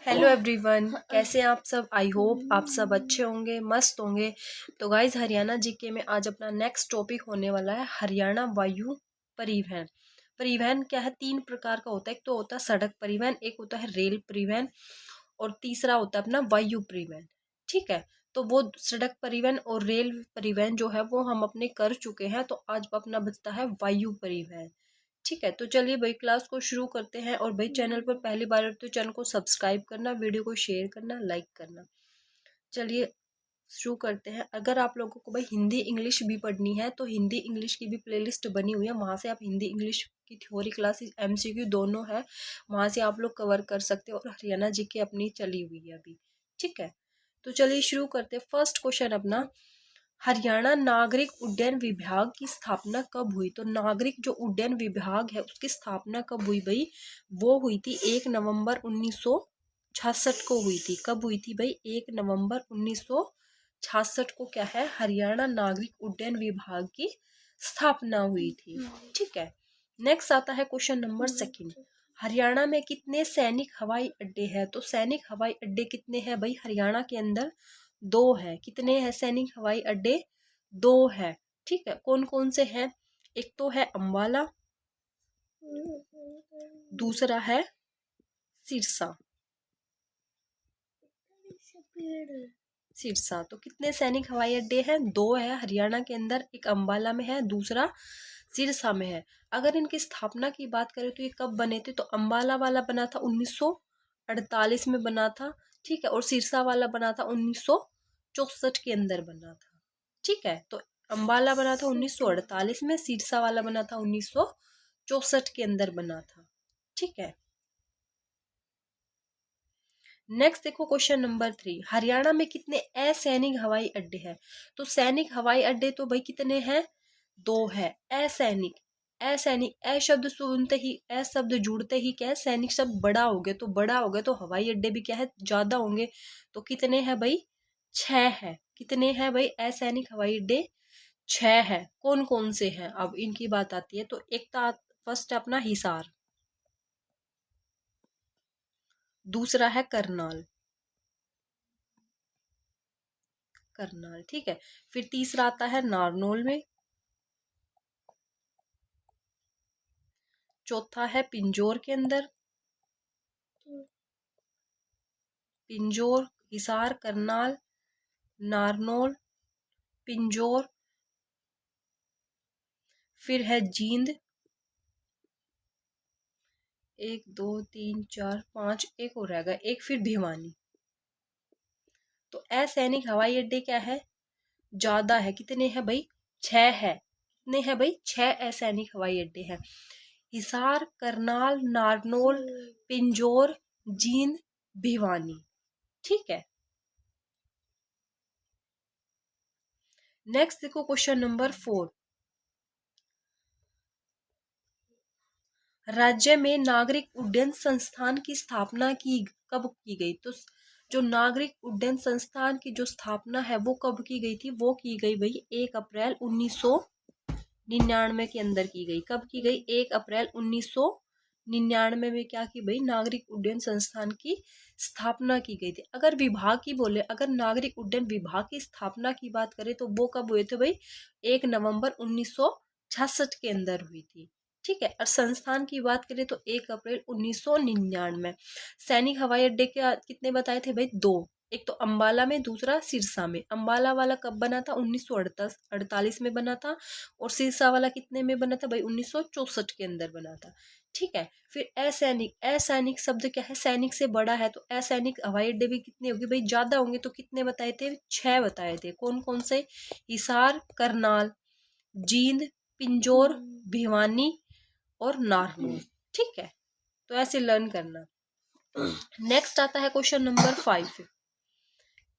Hello everyone, कैसे हैं आप सब। आई होप आप सब अच्छे होंगे, मस्त होंगे। तो गाइज हरियाणा जीके में आज अपना नेक्स्ट टॉपिक होने वाला है हरियाणा वायु परिवहन। परिवहन क्या है, तीन प्रकार का होता है। एक तो होता है सड़क परिवहन, एक होता है रेल परिवहन और तीसरा होता है अपना वायु परिवहन। ठीक है, तो वो सड़क परिवहन और रेल परिवहन जो है वो हम अपने कर चुके हैं। तो आज अपना बचता है वायु परिवहन। ठीक है, तो चलिए भाई क्लास को शुरू करते हैं। और भाई चैनल पर पहली बार है तो चैनल को सब्सक्राइब करना, वीडियो को शेयर करना, लाइक करना। चलिए शुरू करते हैं। अगर आप लोगों को भाई हिंदी इंग्लिश भी पढ़नी है तो हिंदी इंग्लिश की भी प्लेलिस्ट बनी हुई है, वहाँ से आप हिंदी इंग्लिश की थ्योरी क्लासेस एमसीक्यू दोनों है, वहाँ से आप लोग कवर कर सकते हो। और हरियाणा जीके अपनी चली हुई है अभी। ठीक है, तो चलिए शुरू करते हैं। फर्स्ट क्वेश्चन अपना, हरियाणा नागरिक उड्डयन विभाग की स्थापना कब हुई। तो नागरिक जो उड्डयन विभाग है उसकी स्थापना कब हुई भाई, वो हुई थी 1 नवंबर 1966 को हुई थी। कब हुई थी भाई, 1 नवंबर 1966 को क्या है, हरियाणा नागरिक उड्डयन विभाग की स्थापना हुई थी। ठीक है, नेक्स्ट आता है क्वेश्चन नंबर सेकंड, हरियाणा में कितने सैनिक हवाई अड्डे हैं। तो सैनिक हवाई अड्डे कितने हैं भाई, हरियाणा के अंदर दो है। कितने हैं सैनिक हवाई अड्डे, दो है। ठीक है, कौन कौन से हैं, एक तो है अंबाला, दूसरा है सिरसा। सिरसा, तो कितने सैनिक हवाई अड्डे हैं, दो है हरियाणा के अंदर, एक अंबाला में है, दूसरा सिरसा में है। अगर इनकी स्थापना की बात करें तो ये कब बने थे, तो अंबाला वाला बना था 1948 में बना था। ठीक है, और सिरसा वाला बना था 1964 के अंदर बना था। ठीक है, तो अंबाला बना था 1948 में, सिरसा वाला बना था 1964 के अंदर बना था। ठीक है, नेक्स्ट देखो क्वेश्चन नंबर 3, हरियाणा में कितने असैनिक हवाई अड्डे हैं। तो सैनिक हवाई अड्डे तो भाई कितने हैं, दो है। असैनिक, असैनिक, अ शब्द सुनते ही, अ शब्द जुड़ते ही क्या है, सैनिक शब्द बड़ा हो गया। तो बड़ा हो गया तो हवाई अड्डे भी क्या है, ज्यादा होंगे। तो कितने हैं भाई, 6 है। कितने हैं भाई असैनिक हवाई अड्डे, 6 है। कौन कौन से हैं, अब इनकी बात आती है। तो एक तो फर्स्ट अपना हिसार, दूसरा है करनाल, करनाल। ठीक है, फिर तीसरा आता है नारनौल में, चौथा है पिंजौर के अंदर। पिंजौर, हिसार, करनाल, नारनौल, पिंजौर। फिर है जींद, 1 2 3 4 5, एक और रहेगा, एक फिर भिवानी। तो असैनिक हवाई अड्डे क्या है, ज्यादा है। कितने हैं भाई, 6 है। कितने हैं भाई, 6 असैनिक हवाई अड्डे हैं। हिसार, करनाल, नारनौल, पिंजौर, जींद, भिवानी। ठीक है, नेक्स्ट देखो क्वेश्चन नंबर 4, राज्य में नागरिक उड्डयन संस्थान की स्थापना की कब की गई। तो जो नागरिक उड्डयन संस्थान की जो स्थापना है वो कब की गई थी, वो की गई भाई 1 अप्रैल 1999 के अंदर की गई। कब की गई, 1 अप्रैल 1999 में क्या की भाई, नागरिक उड्डयन संस्थान की स्थापना की गई थी। अगर विभाग की बोले, अगर नागरिक उड्डयन विभाग की स्थापना की बात करें तो वो कब हुए थे भाई, 1 नवंबर 1966 के अंदर हुई थी। ठीक है, और संस्थान की बात करें तो 1 अप्रैल 1999। सैनिक हवाई अड्डे के कितने बताए थे भाई, दो। एक तो अंबाला में, दूसरा सिरसा में। अंबाला वाला कब बना था, 1948 में बना था। और सिरसा वाला कितने में बना था भाई, 1964 के अंदर बना था। ठीक है, फिर असैनिक, असैनिक शब्द क्या है, सैनिक से बड़ा है। तो असैनिक हवाई अड्डे भी कितने होंगे भाई, ज्यादा होंगे। तो कितने बताए थे, 6 बताए थे। कौन कौन से, हिसार, करनाल, जींद, पिंजौर, भिवानी और नारनौल। ठीक है, तो ऐसे लर्न करना। नेक्स्ट आता है क्वेश्चन नंबर 5,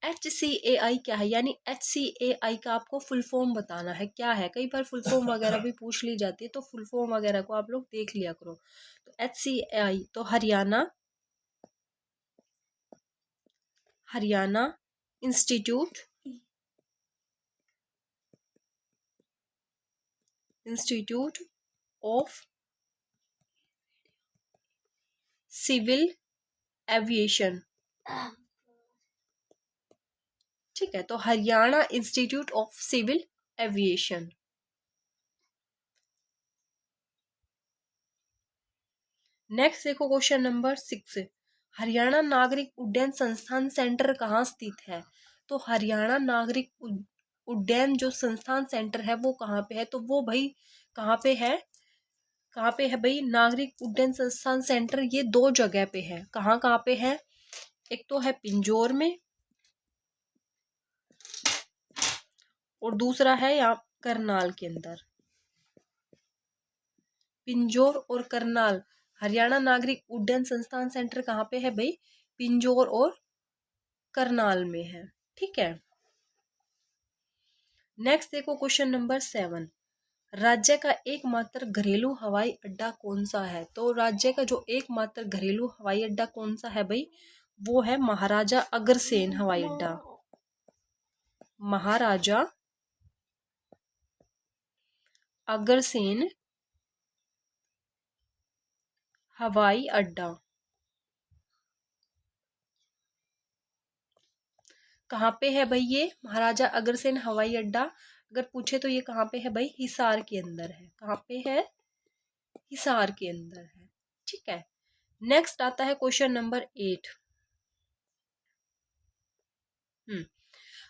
HCAI क्या है, यानी HCAI का आपको फुल फॉर्म बताना है क्या है। कई बार फुल फॉर्म वगैरह भी पूछ ली जाती है, तो फुल फॉर्म वगैरह को आप लोग देख लिया करो। तो HCAI तो Haryana, Haryana institute, institute of civil aviation. ठीक है, तो Haryana institute of civil aviation. Next देखो क्वेश्चन नंबर 6, हरियाणा नागरिक उड्डयन संस्थान सेंटर कहाँ स्थित है? तो हरियाणा नागरिक उड्डयन जो संस्थान सेंटर है वो कहाँ पे है? तो वो भाई कहाँ पे है? कहाँ पे है भाई? नागरिक उड्डयन संस्थान सेंटर ये दो जगह पे है। कहाँ कहाँ पे है? एक तो है पिंजौर में और दूसरा है यहाँ करनाल के अंदर। पिंजौर और करनाल, हरियाणा नागरिक उड्डयन संस्थान सेंटर कहाँ पे है भाई? पिंजौर और करनाल में है। ठीक है, नेक्स्ट देखो क्वेश्चन नंबर 7, राज्य का एकमात्र घरेलू हवाई अड्डा कौन सा है? तो राज्य का जो एकमात्र घरेलू हवाई अड्डा कौन सा है भाई? वो है महाराजा अग्रसेन हवाई अड्डा। महाराजा अग्रसेन हवाई अड्डा कहाँ पे है भाई? ये महाराजा अग्रसेन हवाई अड्डा अगर पूछे तो ये कहाँ पे है भाई? हिसार के अंदर है। कहाँ पे है? हिसार के अंदर है। ठीक है, नेक्स्ट आता है क्वेश्चन नंबर 8।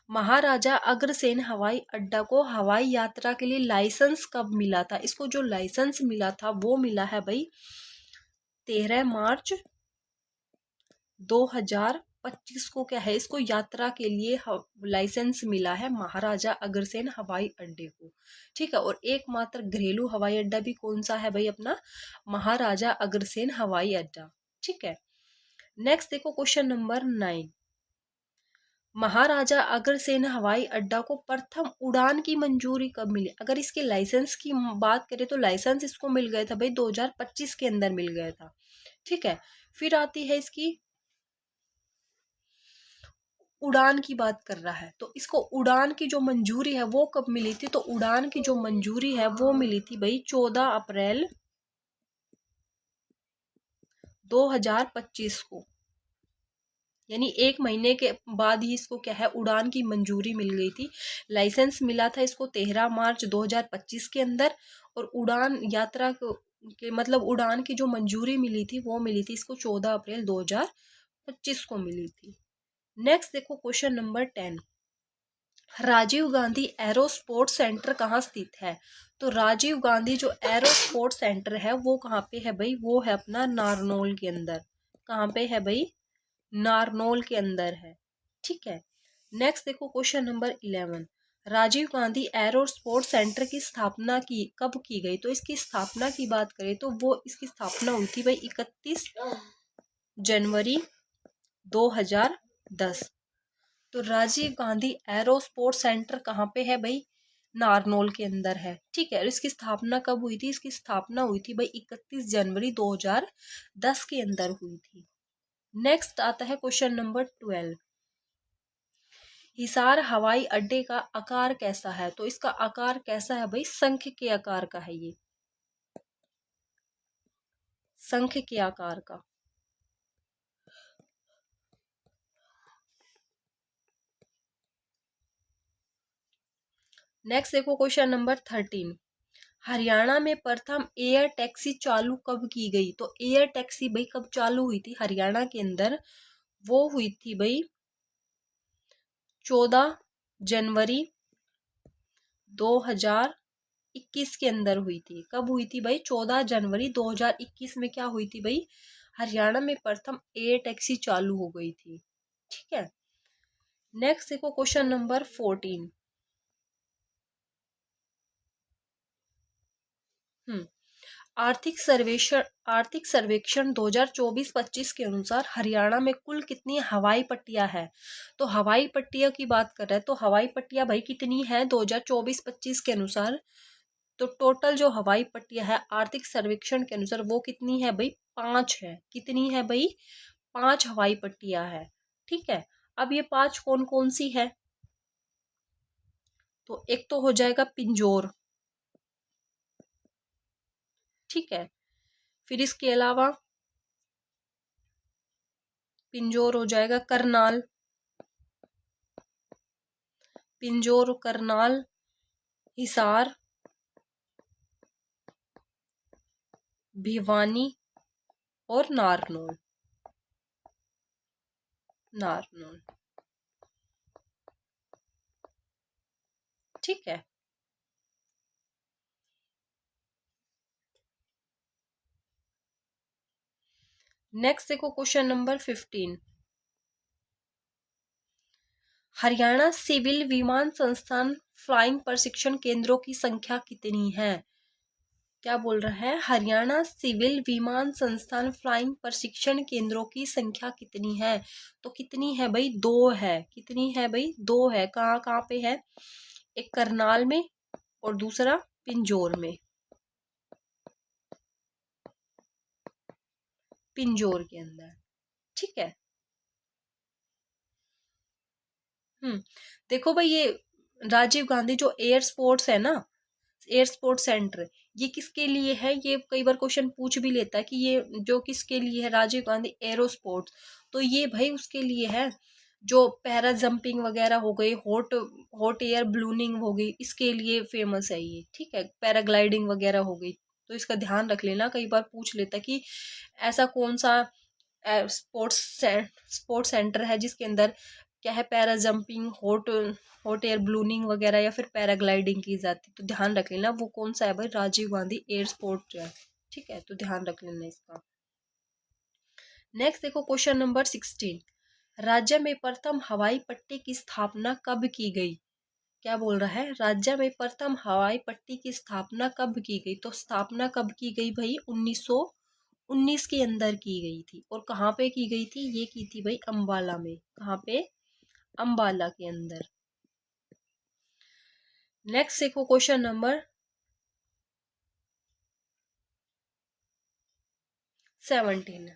महाराजा अग्रसेन हवाई अड्डा को हवाई यात्रा के लिए लाइसेंस कब मिला था? इसको जो लाइसेंस मिला था वो मिला है भाई 13 मार्च 2025 को। क्या है? इसको यात्रा के लिए लाइसेंस मिला है महाराजा अग्रसेन हवाई अड्डे को। ठीक है, और एकमात्र घरेलू हवाई अड्डा भी कौन सा है भाई? अपना महाराजा अग्रसेन हवाई अड्डा। ठीक है, नेक्स्ट देखो क्वेश्चन नंबर 9, महाराजा अग्रसेन हवाई अड्डा को प्रथम उड़ान की मंजूरी कब मिली? अगर इसके लाइसेंस की बात करें तो लाइसेंस इसको मिल गया था भाई 2025 के अंदर मिल गया था। ठीक है, फिर आती है इसकी उड़ान की बात कर रहा है, तो इसको उड़ान की जो मंजूरी है वो कब मिली थी? तो उड़ान की जो मंजूरी है वो मिली थी भाई 14 अप्रैल 2025 को। यानी एक महीने के बाद ही इसको क्या है? उड़ान की मंजूरी मिल गई थी। लाइसेंस मिला था इसको 13 मार्च 2025 के अंदर, और उड़ान यात्रा के मतलब उड़ान की जो मंजूरी मिली थी वो मिली थी इसको 14 अप्रैल 2025 को मिली थी। नेक्स्ट देखो question number 10, Rajiv Gandhi aero sports centre कहाँ स्थित है? तो राजीव गांधी जो एरो स्पोर्ट्स सेंटर है वो कहाँ पे है भाई? वो है अपना नारनौल के अंदर। कहाँ पे है भाई? नारनौल के अंदर है। ठीक है, नेक्स्ट देखो question number 11, Rajiv Gandhi aero sports centre की स्थापना की कब की गई? तो इसकी स्थापना की बात करें तो वो इसकी स्थापना हुई थी भाई 31 जनवरी 2010। तो Rajiv Gandhi aero sports centre कहाँ पे है भाई? नारनौल के अंदर है। ठीक है, और इसकी स्थापना कब हुई थी? इसकी स्थापना हुई थी भाई 31 जनवरी 2010 के अंदर हुई थी। नेक्स्ट आता है क्वेश्चन नंबर 12, हिसार हवाई अड्डे का आकार कैसा है? तो इसका आकार कैसा है भाई? शंख के आकार का है ये, शंख के आकार का। नेक्स्ट देखो क्वेश्चन नंबर 13, हरियाणा में प्रथम एयर टैक्सी चालू कब की गई? तो एयर टैक्सी भाई कब चालू हुई थी हरियाणा के अंदर? वो हुई थी भाई 14 जनवरी 2021 के अंदर हुई थी। कब हुई थी भाई? 14 जनवरी 2021 में क्या हुई थी भाई? हरियाणा में प्रथम एयर टैक्सी चालू हो गई थी। ठीक है, नेक्स्ट देखो क्वेश्चन नंबर 14, आर्थिक सर्वेक्षण 2024-25 के अनुसार हरियाणा में कुल कितनी हवाई पट्टियां हैं? तो हवाई पट्टियां की बात कर रहे हैं तो हवाई पट्टियां भाई कितनी है 2024-25 के अनुसार? तो टोटल जो हवाई पट्टियां है आर्थिक सर्वेक्षण के अनुसार वो कितनी है भाई? 5 है। कितनी है भाई? 5 हवाई पट्टियां है। ठीक है, अब ये 5 कौन कौन सी है? तो एक तो हो जाएगा पिंजौर। ठीक है, फिर इसके अलावा पिंजौर हो जाएगा करनाल, पिंजौर, करनाल, हिसार, भिवानी और नारनौल, नारनौल। ठीक है। नेक्स्ट देखो क्वेश्चन नंबर 15। हरियाणा सिविल विमान संस्थान फ्लाइंग प्रशिक्षण केंद्रों की संख्या कितनी है? क्या बोल रहा है? हरियाणा सिविल विमान संस्थान फ्लाइंग प्रशिक्षण केंद्रों की संख्या कितनी है? तो कितनी है भाई? 2 है। कितनी है भाई? 2 है। कहाँ कहाँ पे है? एक करनाल में और दूसरा पिंजौर में, पिंजौर के अंदर। ठीक है। देखो भाई, ये राजीव गांधी जो एयर स्पोर्ट्स है ना, एयर स्पोर्ट्स सेंटर, ये किसके लिए है? ये कई बार क्वेश्चन पूछ भी लेता है कि ये जो किसके लिए है, राजीव गांधी एरो स्पोर्ट्स। तो ये भाई उसके लिए है जो पैरा जंपिंग वगैरह हो गई, हॉट हॉट एयर बलूनिंग हो गई, इसके लिए फेमस है ये। ठीक है। पैराग्लाइडिंग वगैरह हो गई, तो इसका ध्यान रख लेना, कई बार पूछ लेता कि ऐसा कौन सा स्पोर्ट्स स्पोर्ट्स सेंटर है जिसके अंदर क्या है, para jumping, hot hot air ballooning वगैरह या फिर पैराग्लाइडिंग की जाती। तो ध्यान रख लेना वो कौन सा है भाई, राजीव गांधी एयर स्पोर्ट है। ठीक है, तो ध्यान रख लेना इसका। नेक्स्ट देखो क्वेश्चन नंबर 16। राज्य में प्रथम हवाई पट्टी की स्थापना कब की गई? क्या बोल रहा है? राज्य में प्रथम हवाई पट्टी की स्थापना कब की गई? तो स्थापना कब की गई भाई? 1919 के अंदर की गई थी। और कहाँ पे की गई थी? ये की थी भाई अंबाला में। कहाँ पे? अंबाला के अंदर। नेक्स्ट देखो क्वेश्चन नंबर 17।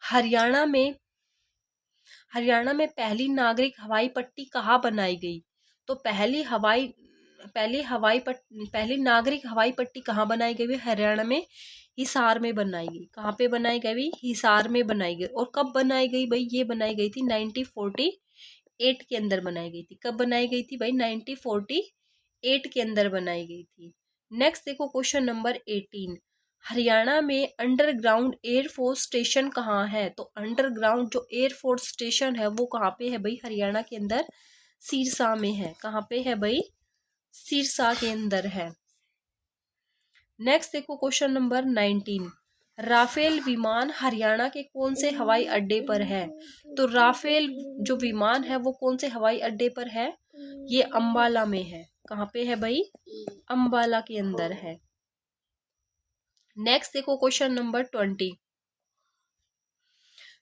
हरियाणा में पहली नागरिक हवाई पट्टी कहाँ बनाई गई? तो पहली नागरिक हवाई पट्टी कहाँ बनाई गई? हरियाणा में हिसार में बनाई गई। कहाँ पे बनाई गई? हिसार में बनाई गई। और कब बनाई गई भाई? ये बनाई गई थी 1948 के अंदर बनाई गई थी। कब बनाई गई थी भाई? 1948 के अंदर बनाई गई थी। नेक्स्ट देखो क्वेश्चन नंबर 18। हरियाणा में अंडरग्राउंड एयरफोर्स स्टेशन कहाँ है? तो अंडरग्राउंड जो एयरफोर्स स्टेशन है वो कहाँ पे है भाई? हरियाणा के अंदर सिरसा में है। कहाँ पे है भाई? सिरसा के अंदर है। नेक्स्ट देखो क्वेश्चन नंबर 19। राफेल विमान हरियाणा के कौन से हवाई अड्डे पर है? तो राफेल जो विमान है वो कौन से हवाई अड्डे पर है? ये अंबाला में है। कहाँ पे है भाई? अंबाला के अंदर है। नेक्स्ट देखो क्वेश्चन नंबर 20।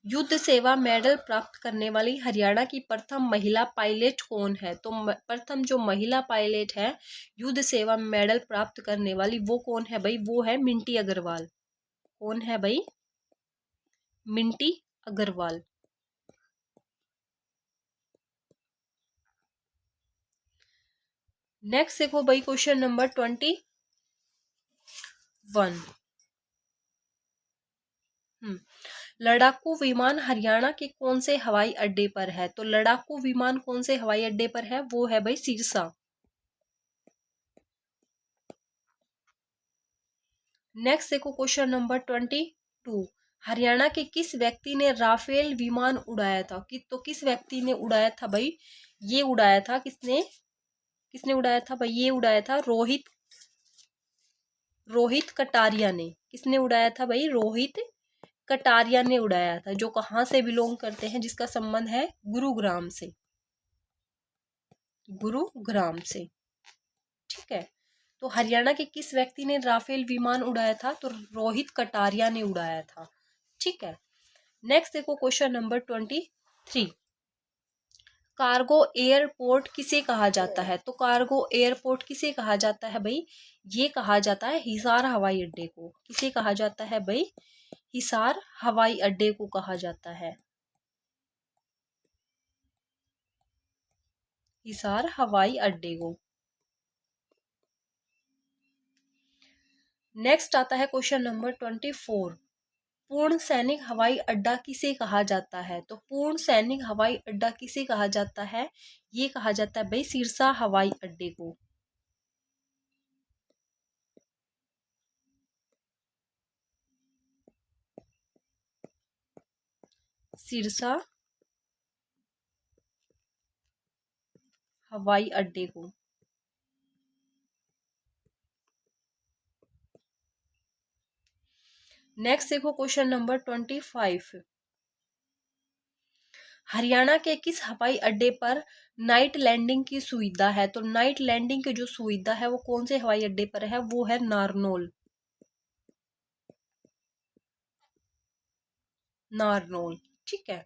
युद्ध सेवा मेडल प्राप्त करने वाली हरियाणा की प्रथम महिला पायलट कौन है? तो प्रथम जो महिला पायलट है युद्ध सेवा मेडल प्राप्त करने वाली, वो कौन है भाई? वो है मिंटी अग्रवाल। कौन है भाई? मिंटी अग्रवाल। नेक्स्ट देखो भाई क्वेश्चन नंबर 21। लड़ाकू विमान हरियाणा के कौन से हवाई अड्डे पर है? तो लड़ाकू विमान कौन से हवाई अड्डे पर है? वो है भाई सिरसा। नेक्स्ट देखो क्वेश्चन नंबर 22। हरियाणा के किस व्यक्ति ने राफेल विमान उड़ाया था? तो किस व्यक्ति ने उड़ाया था भाई? ये उड़ाया था किसने? किसने उड़ाया था भाई? ये उड़ाया था रोहित कटारिया ने। किसने उड़ाया था भाई? रोहित कटारिया ने उड़ाया था, जो कहाँ से बिलोंग करते हैं, जिसका संबंध है गुरुग्राम से। गुरुग्राम से। ठीक है। तो हरियाणा के किस व्यक्ति ने राफेल विमान उड़ाया था? तो रोहित कटारिया ने उड़ाया था। ठीक है। नेक्स्ट देखो क्वेश्चन नंबर 23। कार्गो एयरपोर्ट किसे कहा जाता है? तो कार्गो एयरपोर्ट किसे कहा जाता है भाई? ये कहा जाता है हिसार हवाई अड्डे को। किसे कहा जाता है भाई? हिसार हवाई अड्डे को कहा जाता है। हिसार हवाई अड्डे को। नेक्स्ट आता है क्वेश्चन नंबर 24। पूर्ण सैनिक हवाई अड्डा किसे कहा जाता है? तो पूर्ण सैनिक हवाई अड्डा किसे कहा जाता है? ये कहा जाता है भाई सिरसा हवाई अड्डे को। सिरसा हवाई अड्डे को। नेक्स्ट देखो क्वेश्चन नंबर 25। हरियाणा के किस हवाई अड्डे पर नाइट लैंडिंग की सुविधा है? तो नाइट लैंडिंग की जो सुविधा है वो कौन से हवाई अड्डे पर है? वो है नारनौल। नारनौल, ठीक है।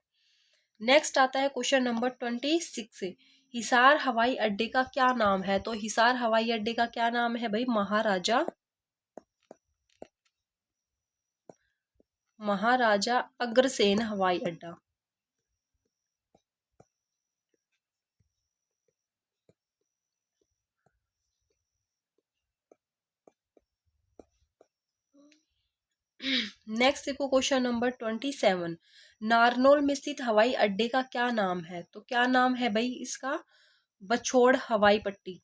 नेक्स्ट आता है क्वेश्चन नंबर 26। हिसार हवाई अड्डे का क्या नाम है? तो हिसार हवाई अड्डे का क्या नाम है भाई? महाराजा अग्रसेन हवाई अड्डा। नेक्स्ट देखो क्वेश्चन नंबर 27। नारनौल में स्थित हवाई अड्डे का क्या नाम है? तो क्या नाम है भाई इसका? बछोड़ हवाई पट्टी।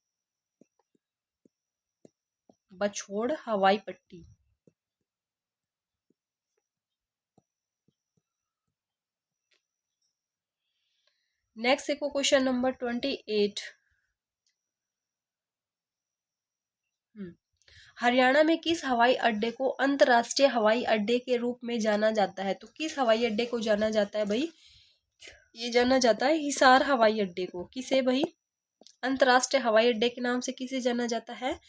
बछोड़ हवाई पट्टी। नेक्स्ट देखो क्वेश्चन नंबर 28। हरियाणा में किस हवाई अड्डे को अंतर्राष्ट्रीय हवाई अड्डे के रूप में जाना जाता है? तो किस हवाई अड्डे को जाना जाता है भाई? ये जाना जाता है हिसार हवाई अड्डे को। किसे भाई? अंतर्राष्ट्रीय हवाई अड्डे के नाम से किसे जाना जाता है?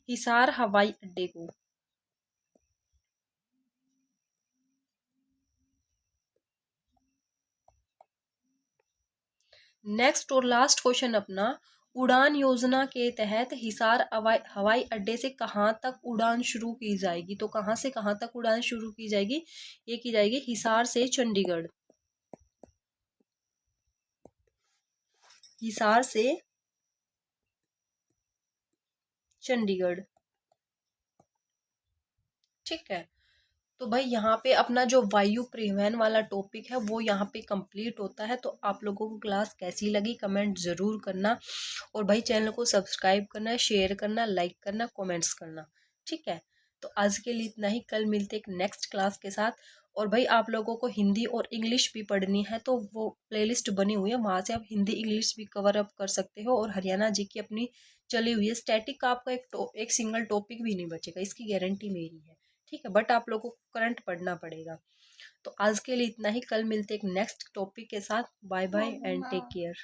हिसार हवाई अड्डे को। नेक्स्ट और लास्ट क्वेश्चन अपना, उड़ान योजना के तहत हिसार हवाई अड्डे से कहाँ तक उड़ान शुरू की जाएगी? तो कहाँ से कहाँ तक उड़ान शुरू की जाएगी? ये की जाएगी हिसार से चंडीगढ़। हिसार से चंडीगढ़, ठीक है। तो भाई यहाँ पे अपना जो वायु परिवहन वाला टॉपिक है वो यहाँ पे कंप्लीट होता है। तो आप लोगों को क्लास कैसी लगी कमेंट ज़रूर करना, और भाई चैनल को सब्सक्राइब करना, शेयर करना, लाइक करना, कमेंट्स करना, ठीक है। तो आज के लिए इतना ही, कल मिलते एक नेक्स्ट क्लास के साथ। और भाई आप लोगों को हिंदी और इंग्लिश भी पढ़नी है तो वो प्लेलिस्ट बनी हुई है, वहाँ से आप हिंदी इंग्लिश भी कवर अप कर सकते हो। और हरियाणा जी की अपनी चली हुई है स्टैटिक का, आपका एक सिंगल टॉपिक भी नहीं बचेगा, इसकी गारंटी मेरी है, ठीक है। बट आप लोगों को करंट पढ़ना पड़ेगा। तो आज के लिए इतना ही, कल मिलते एक नेक्स्ट टॉपिक के साथ। Bye bye and take care.